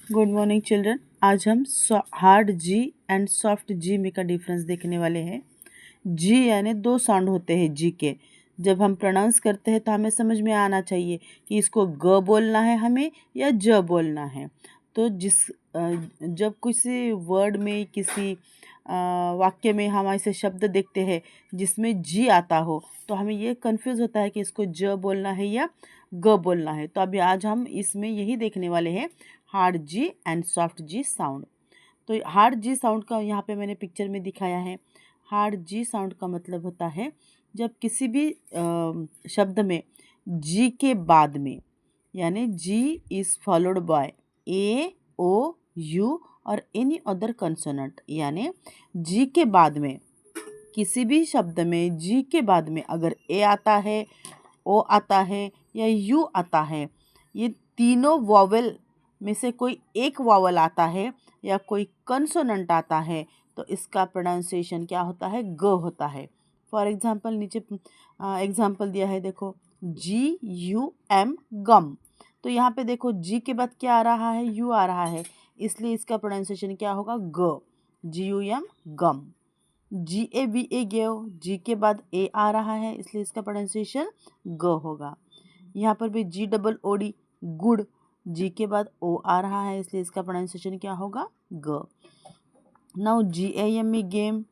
Good morning children. आज हम hard G and soft जी में का डिफरेंस देखने वाले हैं। जी यानी दो साउंड होते हैं जी के। जब हम प्रोनाउंस करते हैं तो हमें समझ में आना चाहिए कि इसको ग बोलना है हमें या ज बोलना है। तो जब किसी वर्ड में किसी वाक्य में हम ऐसे शब्द देखते हैं जिसमें जी आता हो तो हमें ये कंफ्यूज होता है कि इसको ज बोलना है या ग बोलना है। तो अभी आज हम इसमें यही देखने वाले हैं, hard G and soft G sound. तो हार्ड जी साउंड का यहाँ पे मैंने पिक्चर में दिखाया है। हार्ड जी साउंड का मतलब होता है जब किसी भी शब्द में जी के बाद में, यानी G is followed by A O U और एनी अदर कंसोनेंट, यानी जी के बाद में किसी भी शब्द में जी के बाद में अगर ए आता है, ओ आता है या यू आता है, ये तीनों वॉवेल में से कोई एक वॉवेल आता है या कोई कंसोनेंट आता है तो इसका प्रोनाउंसिएशन क्या होता है? ग होता है। फॉर एग्जांपल नीचे एग्जांपल दिया है, देखो जी यू एम गम। तो यहाँ पे देखो जी के बाद क्या आ रहा है? यू आ रहा है, इसलिए इसका प्रोनाउंसिएशन क्या होगा? ग। G U M gum. G A B A gave, G के बाद ए आ रहा है इसलिए इसका प्रोनाउंसिएशन ग होगा। यहाँ पर भी जी डबल ओ डी गुड, जी के बाद ओ आ रहा है इसलिए इसका प्रोनाउंसिएशन क्या होगा? ग। Now G A M E game,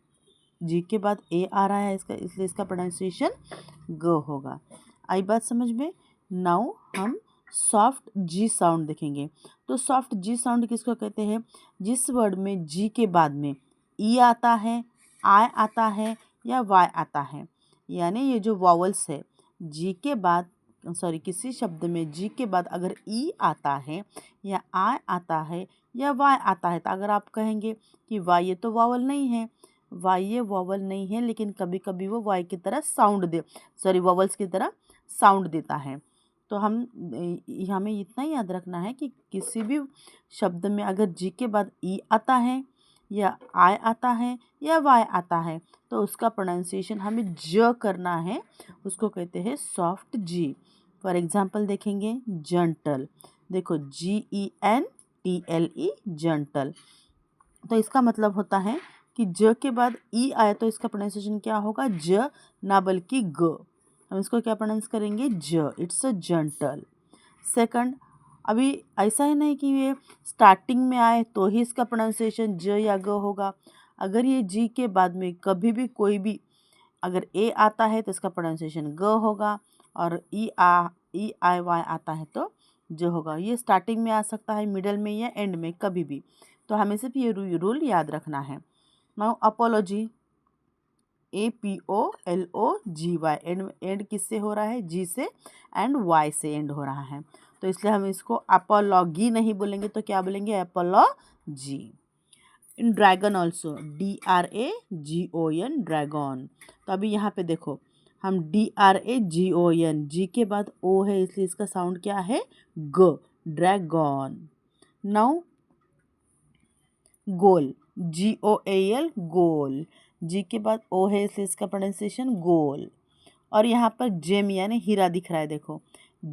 G के बाद ए आ रहा है इसका, इसलिए इसका प्रोनाउंसिएशन ग होगा। आई बात समझ में? नाउ हम सॉफ्ट जी साउंड देखेंगे। तो सॉफ्ट जी साउंड किसको कहते हैं? जिस वर्ड में जी के बाद में ई आता है, आई आता है या वाई आता है, यानी ये जो वॉवल्स है जी के बाद, किसी शब्द में जी के बाद अगर ई आता है या आई आता है या वाई आता है, तो अगर आप कहेंगे कि वाई ये तो वॉवल नहीं है, वाई ये वॉवल नहीं है, लेकिन कभी कभी वो वाई की तरह वॉवल्स की तरह साउंड देता है। तो हमें इतना याद रखना है कि किसी भी शब्द में अगर जी के बाद ई आता है या आई आता है या वाई आता है तो उसका प्रोनाउंसिएशन हमें ज करना है, उसको कहते हैं सॉफ्ट जी। फॉर एग्जांपल देखेंगे जंटल, देखो GENTLE जंटल। तो इसका मतलब होता है कि ज के बाद ई आए तो इसका प्रोनाउंसिएशन क्या होगा? ज, ना बल्कि ग। हम इसको क्या प्रोनाउंस करेंगे? ज। It's a gentle. सेकंड, अभी ऐसा ही नहीं कि ये स्टार्टिंग में आए तो ही इसका प्रोनाउंसिएशन ज या ग होगा। अगर ये जी के बाद में कभी भी कोई भी अगर ए आता है तो इसका प्रोनाउंसिएशन ग होगा, और ई आई वाई आता है तो जो होगा। ये स्टार्टिंग में आ सकता है, मिडल में या एंड में, कभी भी। तो हमें सिर्फ ये रूल याद रखना है। नाउ अपोलॉजी, APOLOGY, एंड किससे हो रहा है? जी से, एंड वाई से एंड हो रहा है, तो इसलिए हम इसको अपोलॉगी नहीं बोलेंगे तो क्या बोलेंगे? अपोलॉजी। इन ड्रैगन ऑल्सो, DRAGON ड्रैगन। तो अभी यहाँ पे देखो हम DRAGON, जी के बाद ओ है इसलिए इसका साउंड क्या है? ग, ड्रैगन। नाउ गोल, GOAL गोल, जी के बाद ओ है इसलिए इसका प्रोनाउंसिएशन गोल। और यहाँ पर जेम यानी हीरा दिख रहा है, देखो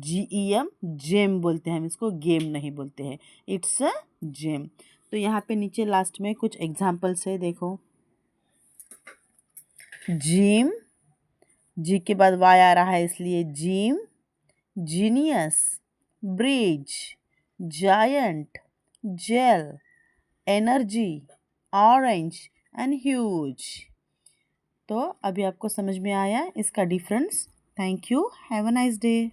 GEM जेम बोलते हैं हम इसको, गेम नहीं बोलते हैं। It's a gem. तो यहाँ पे नीचे लास्ट में कुछ एग्जाम्पल्स है, देखो जिम, जी के बाद वाई आ रहा है इसलिए gym, genius, bridge, giant, jail, energy, orange and huge. तो अभी आपको समझ में आया इसका difference. Thank you, have a nice day.